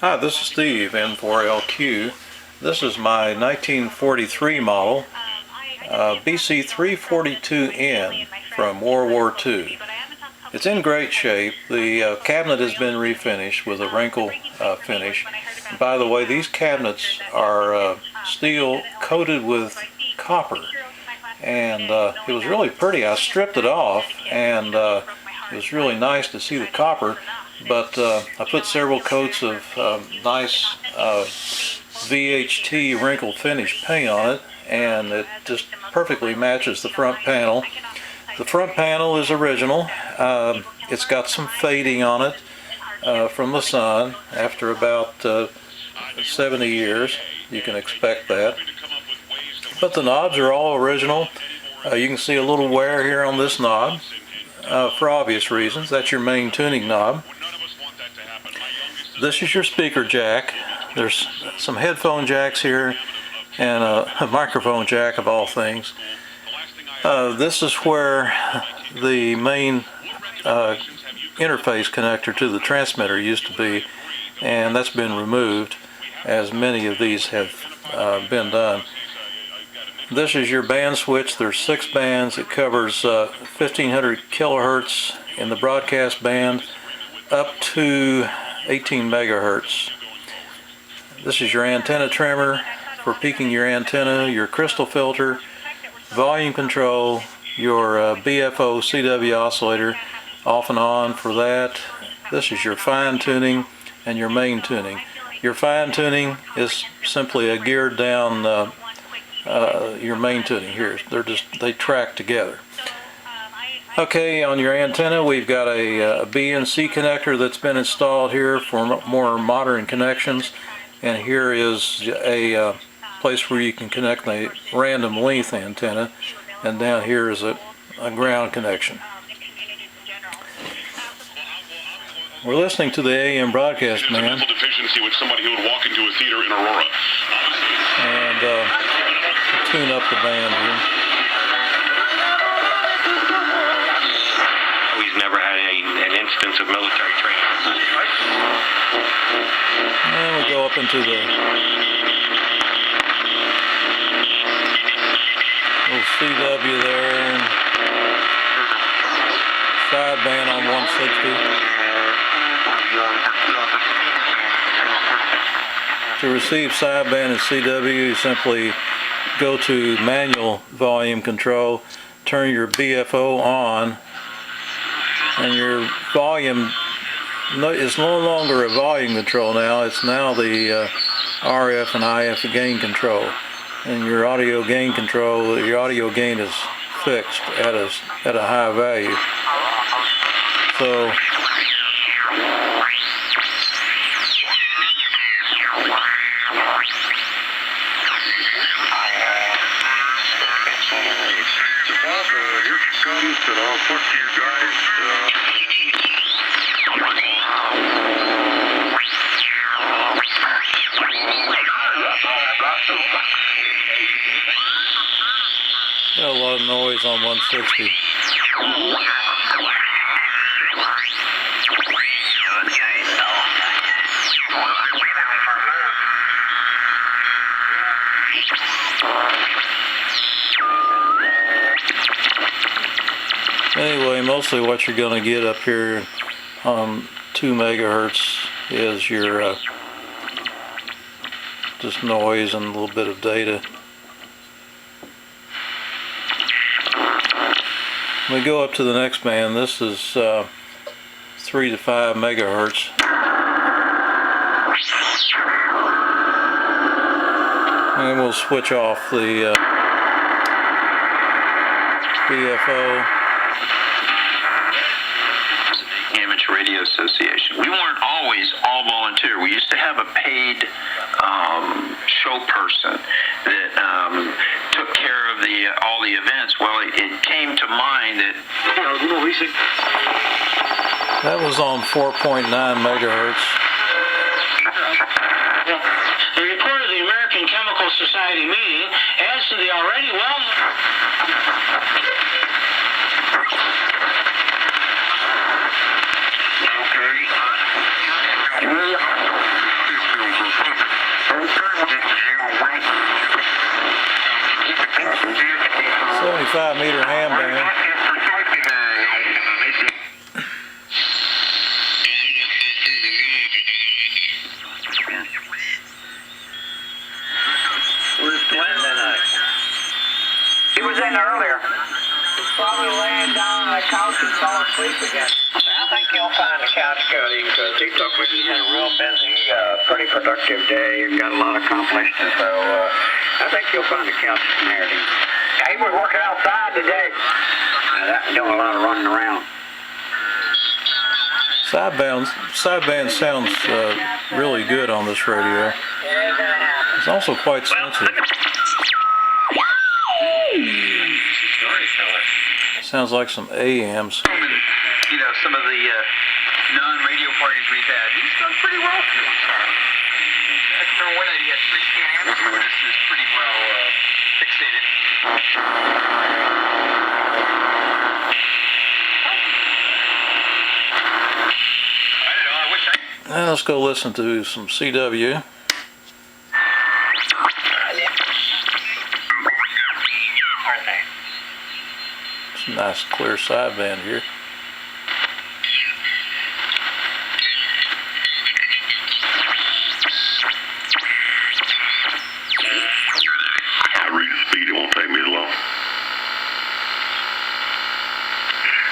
Hi, this is Steve, N4LQ. This is my 1943 model, BC-342N from World War II. It's in great shape. The cabinet has been refinished with a wrinkle finish. And by the way, these cabinets are steel coated with copper, and it was really pretty. I stripped it off, and it was really nice to see the copper, but I put several coats of nice VHT wrinkle finish paint on it, and it just perfectly matches the front panel. The front panel is original. It's got some fading on it from the sun. After about 70 years, you can expect that. But the knobs are all original. You can see a little wear here on this knob for obvious reasons. That's your main tuning knob. This is your speaker jack. There's some headphone jacks here and a microphone jack of all things. This is where the main interface connector to the transmitter used to be, and that's been removed, as many of these have been done. This is your band switch. There's 6 bands. It covers 1500 kilohertz in the broadcast band up to 18 megahertz. This is your antenna trimmer for peaking your antenna, your crystal filter, volume control, your BFO CW oscillator off and on for that. This is your fine tuning and your main tuning. Your fine tuning is simply a geared down your main tuning here. They track together. Okay, on your antenna we've got a B and C connector that's been installed here for more modern connections, and here is a place where you can connect a random length antenna, and down here is a ground connection. We're listening to the AM broadcast, man. Mental deficiency with somebody who would walk into a theater in Aurora. And tune up the band here. He's never had an instance of military training. And we go up into the little CW there. Sideband on 160. To receive sideband and CW, you simply go to manual volume control, turn your BFO on, and your volume is no longer a volume control now. It's now the RF and IF gain control. And your audio gain control, your audio gain is fixed at a high value. So got a lot of noise on 160. Anyway, mostly what you're going to get up here on 2 megahertz is your just noise and a little bit of data. We go up to the next band. This is 3 to 5 megahertz. And we'll switch off the BFO. Amateur Radio Association. We weren't always all volunteer. We used to have a paid show person that took care of all the events. Well, it came to mind that that was on 4.9 megahertz. The report of the American Chemical Society meeting adds to the already well. 25-meter ham band. Where's Glenn tonight? He was in earlier. Probably laying down on the couch and fell asleep again. I think you'll find the couch good because he took me. He's had a real busy, pretty productive day. He's got a lot accomplished, and so I think you'll find the couch snared him. He was working outside today. Doing a lot of running around. Sideband sounds really good on this radio. It's also quite sensitive. Sounds like some AMs. You know, some of the non-radio parties we've had, he's done pretty well. For one night he had 3 cans. This is pretty well fixated. Now let's go listen to some CW. Some nice clear sideband here. I read the speed, it won't take me as long.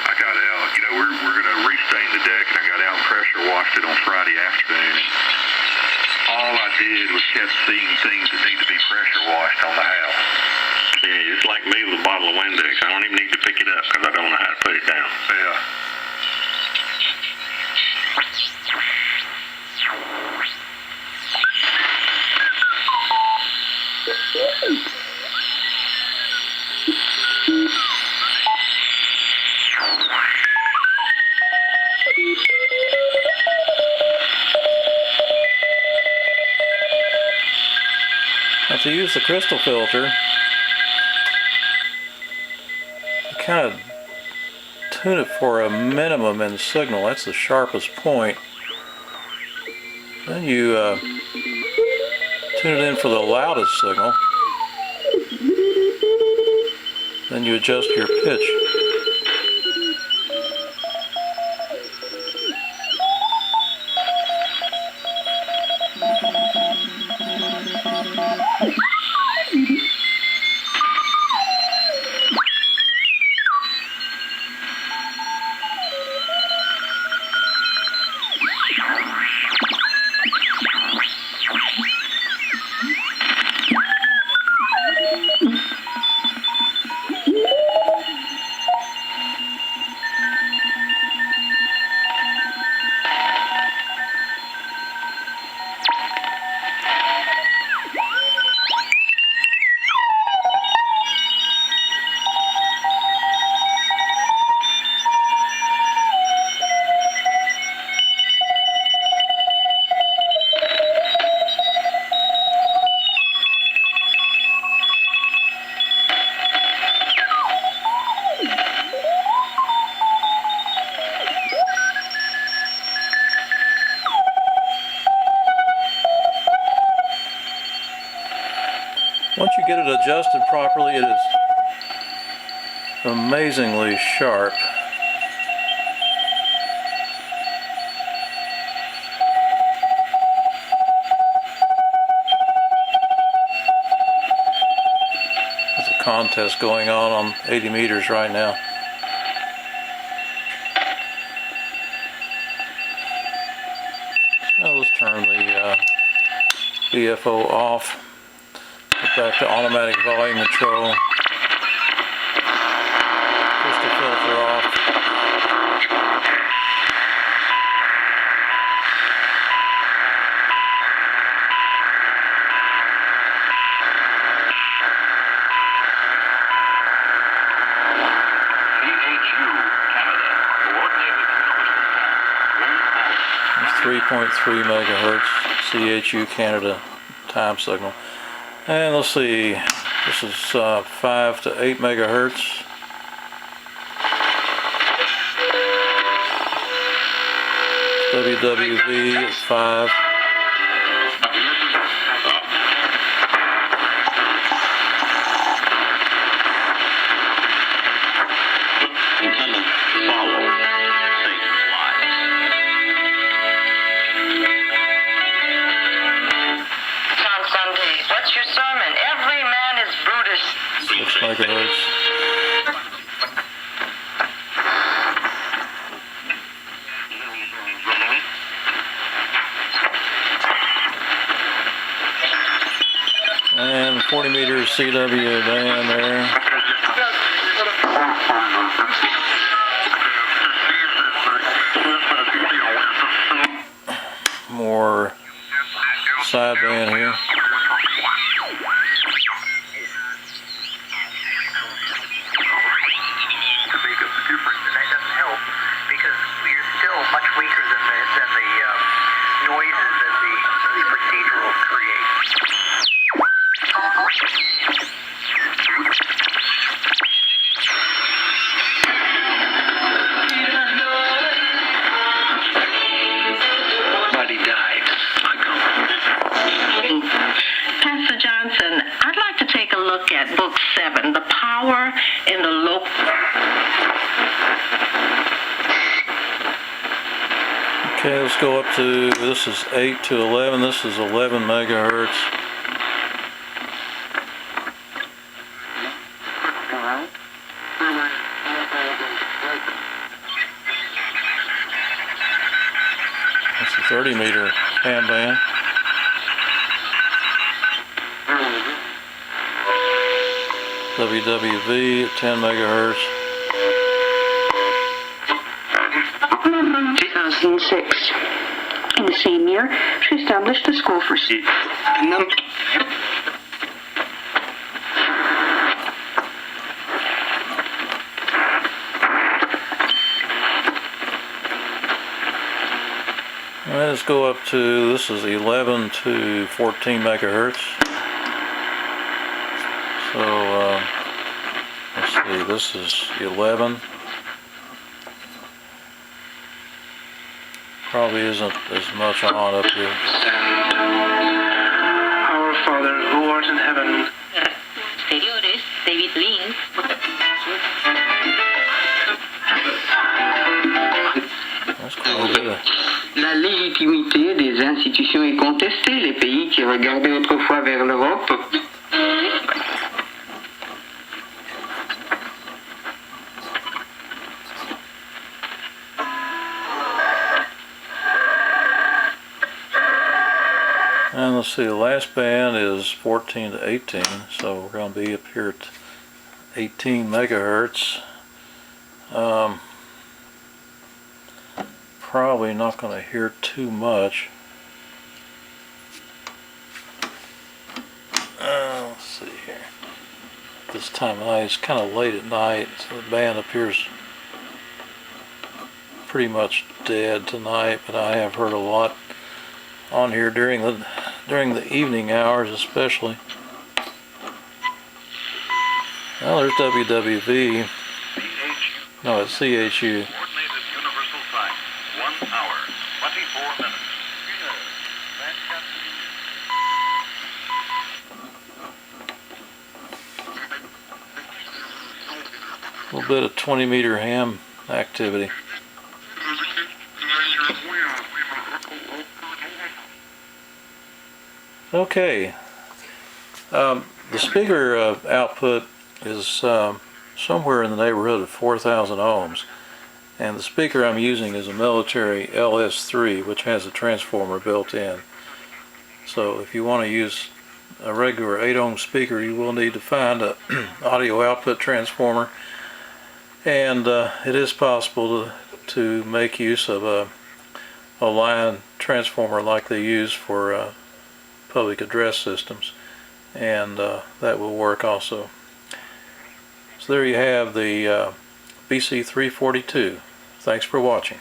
I got out, you know, we're going to restain the deck, and I got out and pressure washed it on Friday afternoon. All I did was kept seeing things that need to be pressure washed on the house. Yeah, it's like me with a bottle of Windex. I don't even need to pick it up because I don't know how to put it down. Yeah. Now to use the crystal filter, you kind of tune it for a minimum in the signal. That's the sharpest point. Then you tune it in for the loudest signal. Then you adjust your pitch. Once you get it adjusted properly, it is amazingly sharp. There's a contest going on 80 meters right now. Now let's turn the BFO off. Get back to automatic volume control. Crystal filter off. It's 3.3 megahertz CHU Canada time signal. And let's see, this is 5 to 8 megahertz. WWV at 5. And 40 meter CW band there. More sideband here. At book 7, the power in the local. Okay, let's go up to, this is 8 to 11, this is 11 megahertz. That's a 30 meter ham band. WWV at 10 megahertz. 2006. In the same year, she established the school for Let's go up to, this is 11 to 14 megahertz. So, let's see, this is 11. Probably isn't as much on up here. Our Father who art in heaven. Exteriores, David Lynn. That's quite a bit of... La légitimité des institutions est contestée. Les pays qui regardaient autrefois vers l'Europe. And let's see, the last band is 14 to 18, so we're going to be up here at 18 megahertz. Probably not going to hear too much. Let's see here. This time of night, it's kind of late at night, so the band appears pretty much dead tonight, but I have heard a lot on here during the evening hours especially. Well, there's WWV. No, it's CHU. Coordinated universal time, 1 hour, 24 minutes. A little bit of 20 meter ham activity. Okay, the speaker output is somewhere in the neighborhood of 4,000 ohms, and the speaker I'm using is a military LS3, which has a transformer built in. So if you want to use a regular 8 ohm speaker, you will need to find an audio output transformer, and it is possible to make use of a line transformer like they use for public address systems, and that will work also. So there you have the BC-342. Thanks for watching.